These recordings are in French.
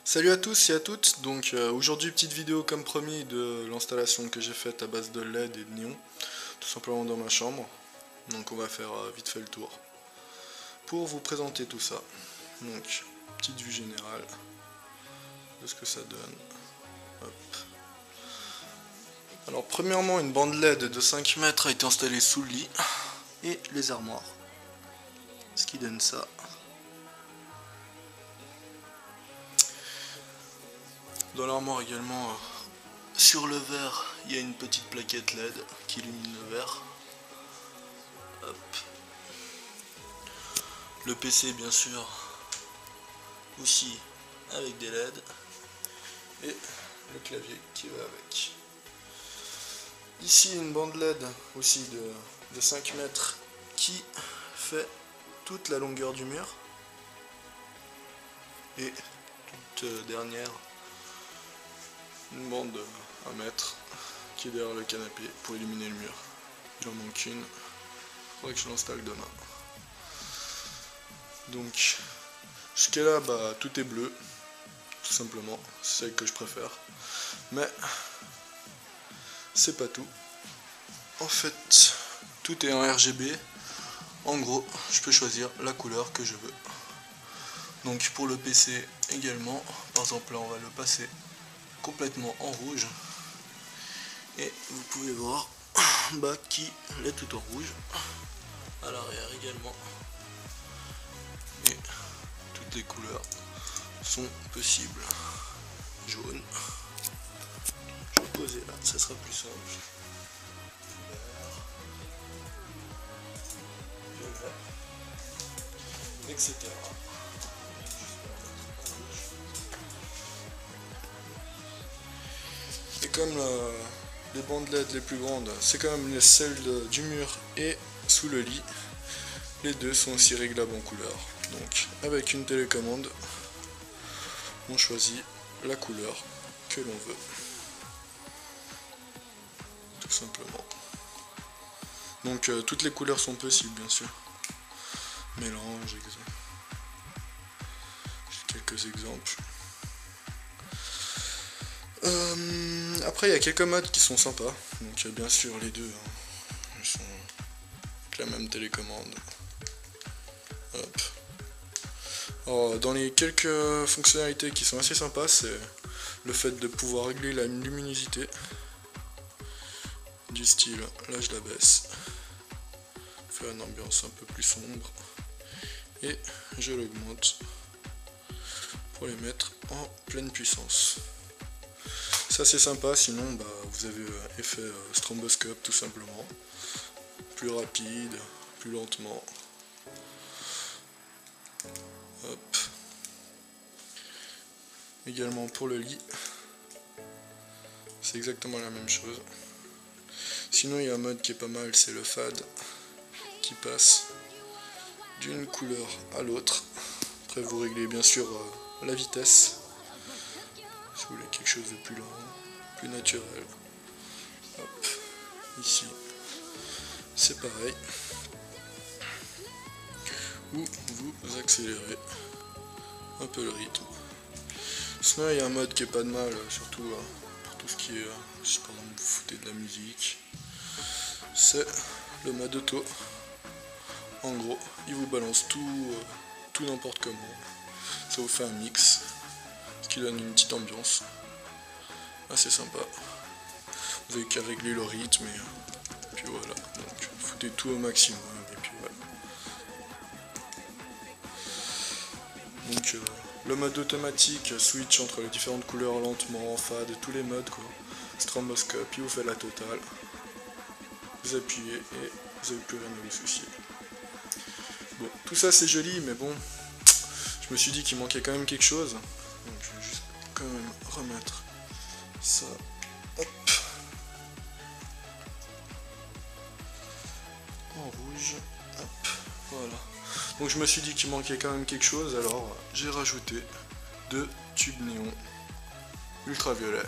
Salut à tous et à toutes, donc aujourd'hui petite vidéo comme promis de l'installation que j'ai faite à base de LED et de néon, tout simplement dans ma chambre. Donc on va faire vite fait le tour pour vous présenter tout ça. Donc petite vue générale de ce que ça donne. Hop. Alors premièrement une bande LED de 5 mètres a été installée sous le lit et les armoires, ce qui donne ça. Dans l'armoire également, sur le verre, il y a une petite plaquette LED qui illumine le verre. Hop. Le PC bien sûr, aussi avec des LED. Et le clavier qui va avec. Ici une bande LED aussi de 5 mètres qui fait toute la longueur du mur. Et toute dernière, une bande de 1 mètre qui est derrière le canapé pour illuminer le mur. Il en manque une, il faudrait que je l'installe demain. Donc jusqu'à là tout est bleu, tout simplement, c'est celle que je préfère. Mais c'est pas tout. En fait tout est en RGB. En gros je peux choisir la couleur que je veux. Donc pour le PC également, par exemple là on va le passer complètement en rouge et vous pouvez voir qu'il est tout en rouge à l'arrière également, et toutes les couleurs sont possibles. Jaune, je vais poser là, ça sera plus simple. Vert, violet, etc. Et comme les bandes LED les plus grandes, c'est quand même celles du mur et sous le lit, les deux sont aussi réglables en couleur. Donc avec une télécommande, on choisit la couleur que l'on veut. Tout simplement. Donc toutes les couleurs sont possibles bien sûr. Mélange, j'ai quelques exemples. Après il y a quelques modes qui sont sympas, donc bien sûr les deux ils sont avec la même télécommande. Hop. Alors, dans les quelques fonctionnalités qui sont assez sympas, c'est le fait de pouvoir régler la luminosité du style, là je la baisse, faire une ambiance un peu plus sombre, et je l'augmente pour les mettre en pleine puissance. Ça c'est sympa, sinon vous avez effet stroboscope tout simplement, plus rapide, plus lentement. Hop. Également pour le lit, c'est exactement la même chose. Sinon il y a un mode qui est pas mal, c'est le fade, qui passe d'une couleur à l'autre. Après vous réglez bien sûr la vitesse, si vous voulez quelque chose de plus lent, plus naturel. Hop. Ici c'est pareil, ou vous accélérez un peu le rythme. Sinon il y a un mode qui est pas de mal, surtout pour tout ce qui est, si par exemple vous foutez de la musique, c'est le mode auto. En gros il vous balance tout n'importe comment, ça vous fait un mix, ce qui donne une petite ambiance assez sympa. Vous avez qu'à régler le rythme et puis voilà, donc foutez tout au maximum et puis voilà. Donc le mode automatique switch entre les différentes couleurs lentement, fade, tous les modes quoi. Stroboscope, il vous fait la totale. Vous appuyez et vous n'avez plus rien à vous soucier. Bon, tout ça c'est joli, mais bon, je me suis dit qu'il manquait quand même quelque chose. Donc je vais juste quand même remettre ça. Hop. En rouge. Hop. Voilà. Donc je me suis dit qu'il manquait quand même quelque chose, alors j'ai rajouté 2 tubes néons ultraviolet,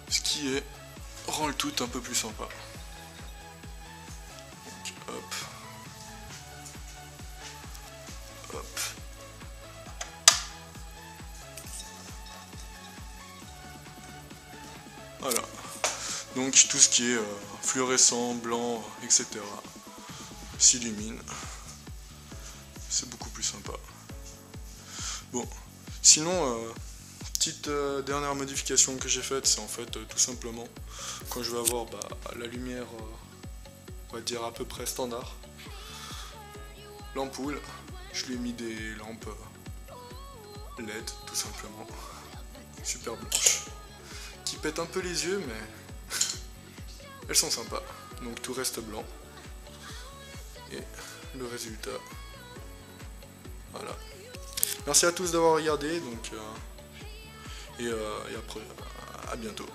ce qui rend le tout un peu plus sympa. Donc, hop. Hop. Donc tout ce qui est fluorescent, blanc, etc. s'illumine. C'est beaucoup plus sympa. Bon, sinon, petite dernière modification que j'ai faite, c'est en fait tout simplement quand je vais avoir la lumière, on va dire à peu près standard, l'ampoule, je lui ai mis des lampes LED tout simplement, super blanches, qui pètent un peu les yeux mais elles sont sympas, donc tout reste blanc et le résultat, voilà. Merci à tous d'avoir regardé, donc et après à bientôt.